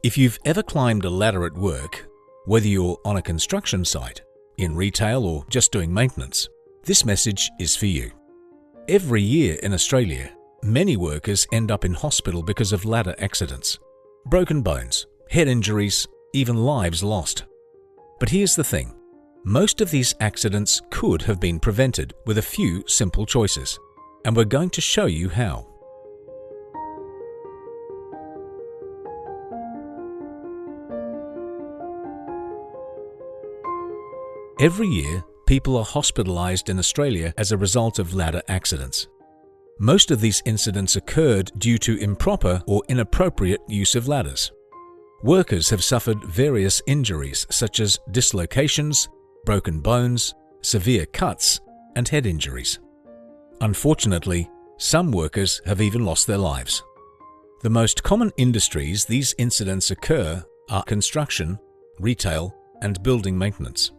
If you've ever climbed a ladder at work, whether you're on a construction site, in retail or just doing maintenance, this message is for you. Every year in Australia, many workers end up in hospital because of ladder accidents. Broken bones, head injuries, even lives lost. But here's the thing. Most of these accidents could have been prevented with a few simple choices, and we're going to show you how. Every year, people are hospitalized in Australia as a result of ladder accidents. Most of these incidents occurred due to improper or inappropriate use of ladders. Workers have suffered various injuries such as dislocations, broken bones, severe cuts, and head injuries. Unfortunately, some workers have even lost their lives. The most common industries these incidents occur are construction, retail, and building maintenance.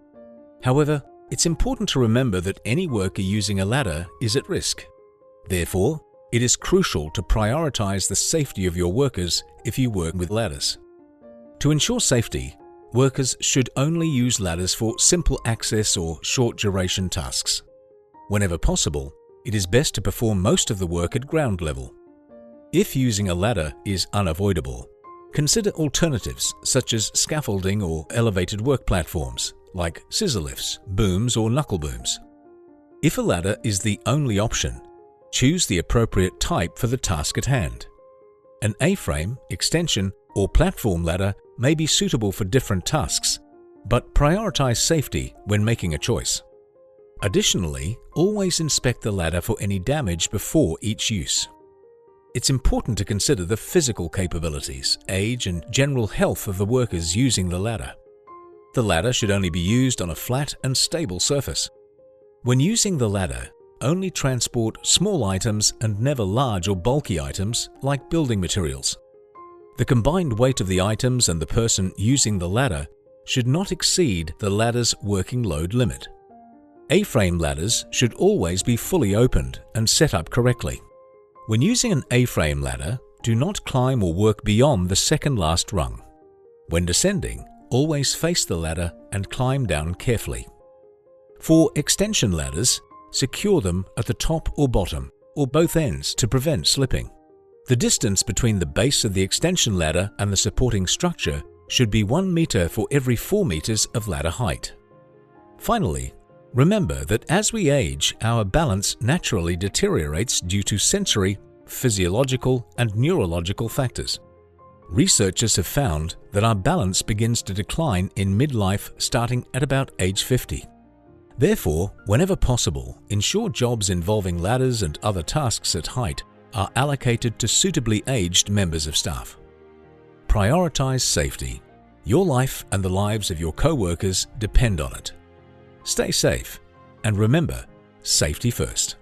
However, it's important to remember that any worker using a ladder is at risk. Therefore, it is crucial to prioritize the safety of your workers if you work with ladders. To ensure safety, workers should only use ladders for simple access or short duration tasks. Whenever possible, it is best to perform most of the work at ground level. If using a ladder is unavoidable, consider alternatives such as scaffolding or elevated work platforms, like scissor lifts, booms, or knuckle booms. If a ladder is the only option, choose the appropriate type for the task at hand. An A-frame, extension, or platform ladder may be suitable for different tasks, but prioritize safety when making a choice. Additionally, always inspect the ladder for any damage before each use. It's important to consider the physical capabilities, age, and general health of the workers using the ladder. The ladder should only be used on a flat and stable surface. When using the ladder, only transport small items and never large or bulky items like building materials. The combined weight of the items and the person using the ladder should not exceed the ladder's working load limit. A-frame ladders should always be fully opened and set up correctly. When using an A-frame ladder, do not climb or work beyond the second last rung. When descending, always face the ladder and climb down carefully. For extension ladders, secure them at the top or bottom, or both ends to prevent slipping. The distance between the base of the extension ladder and the supporting structure should be 1 meter for every 4 meters of ladder height. Finally, remember that as we age, our balance naturally deteriorates due to sensory, physiological, and neurological factors. Researchers have found that our balance begins to decline in midlife starting at about age 50. Therefore, whenever possible, ensure jobs involving ladders and other tasks at height are allocated to suitably aged members of staff. Prioritize safety. Your life and the lives of your co-workers depend on it. Stay safe, and remember, safety first.